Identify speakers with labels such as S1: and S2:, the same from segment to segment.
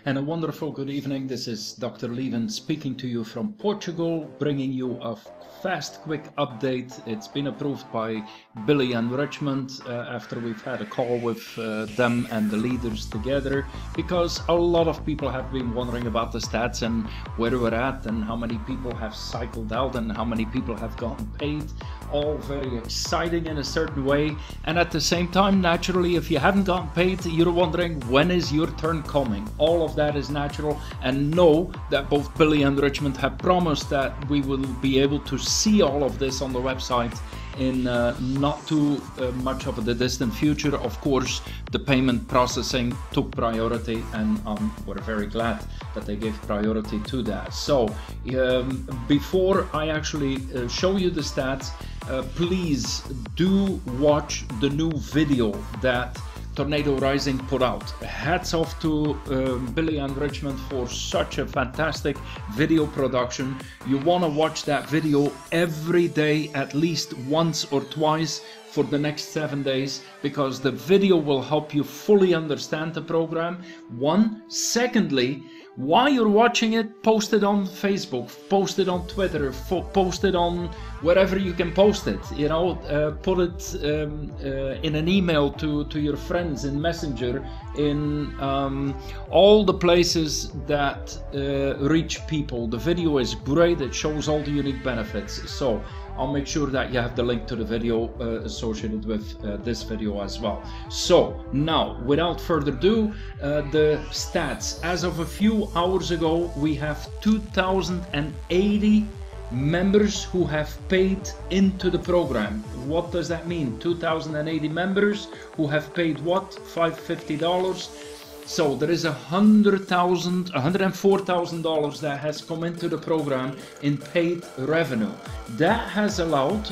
S1: And a wonderful good evening. This is Dr. Lieven speaking to you from Portugal, bringing you a fast, quick update. It's been approved by Billy and Richmond after we've had a call with them and the leaders together, because a lot of people have been wondering about the stats and where we're at and how many people have cycled out and how many people have gotten paid. All very exciting in a certain way, and at the same time, naturally, if you haven't gotten paid, you're wondering when is your turn coming. All of that is natural, and know that both Billy and Richmond have promised that we will be able to see all of this on the website in not too much of the distant future. Of course, the payment processing took priority, and we're very glad that they gave priority to that. So before I actually show you the stats, please do watch the new video that Tornadorising put out. Hats off to Billy and Richmond for such a fantastic video production. You want to watch that video every day, at least once or twice for the next 7 days, because the video will help you fully understand the program. One. Secondly, while you're watching it, post it on Facebook, post it on Twitter, post it on wherever you can post it. You know, put it in an email to your friends, in Messenger, in all the places that reach people. The video is great. It shows all the unique benefits. So I'll make sure that you have the link to the video associated with this video as well. So now, without further ado, the stats. As of a few hours ago, we have 2,080 members who have paid into the program. What does that mean? 2,080 members who have paid what? $550. So there is $104,000 that has come into the program in paid revenue. That has allowed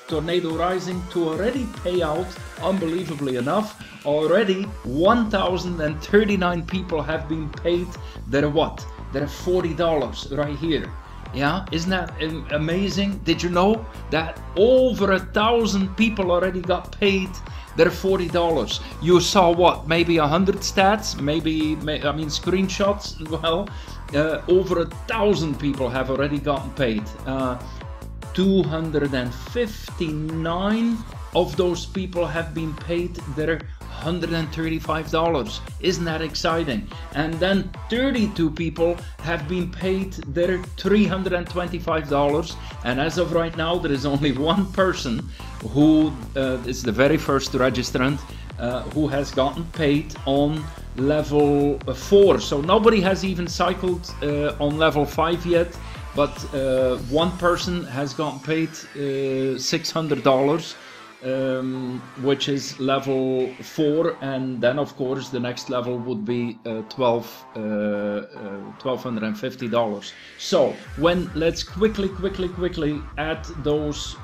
S1: Tornadorising to already pay out, unbelievably enough, already 1,039 people have been paid their what? Their $40 right here. Yeah, isn't that amazing? Did you know that over 1,000 people already got paid their $40? You saw what? Maybe 100 stats, maybe screenshots. Well, over 1,000 people have already gotten paid. 259 of those people have been paid their $135. Isn't that exciting? And then 32 people have been paid their $325. And as of right now, there is only one person who is the very first registrant who has gotten paid on level 4. So nobody has even cycled on level 5 yet, but one person has gotten paid $600. Which is level 4, and then of course the next level would be $1,250. So let's quickly add those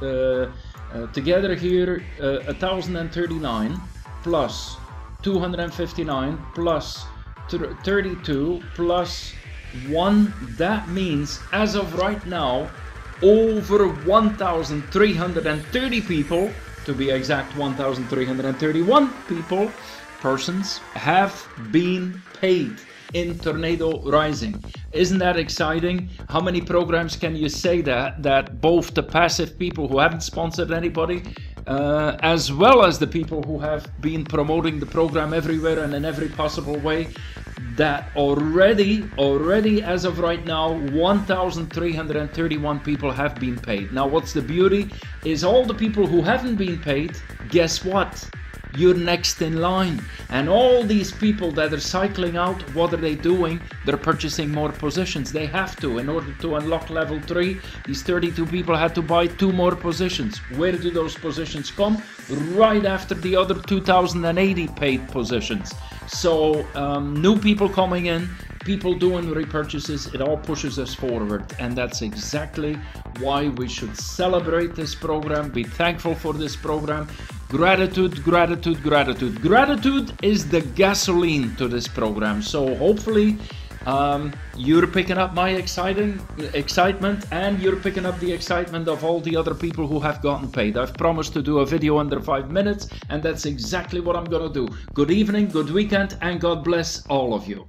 S1: together here. 1,039 plus 259 plus 32 plus 1. That means as of right now, over 1,330 people, to be exact, 1,331 persons have been paid in Tornadorising. Isn't that exciting? How many programs can you say that both the passive people who haven't sponsored anybody, as well as the people who have been promoting the program everywhere and in every possible way, that already as of right now, 1,331 people have been paid. Now what's the beauty is all the people who haven't been paid, guess what? You're next in line. And all these people that are cycling out, what are they doing? They're purchasing more positions. They have to. In order to unlock level 3, these 32 people had to buy 2 more positions. Where do those positions come? Right after the other 2,080 paid positions. So new people coming in, people doing repurchases, it all pushes us forward, and that's exactly why we should celebrate this program, be thankful for this program. Gratitude, gratitude, gratitude. Gratitude is the gasoline to this program. So hopefully you're picking up my excitement, and you're picking up the excitement of all the other people who have gotten paid. I've promised to do a video under 5 minutes, and that's exactly what I'm gonna do. Good evening, good weekend, and God bless all of you.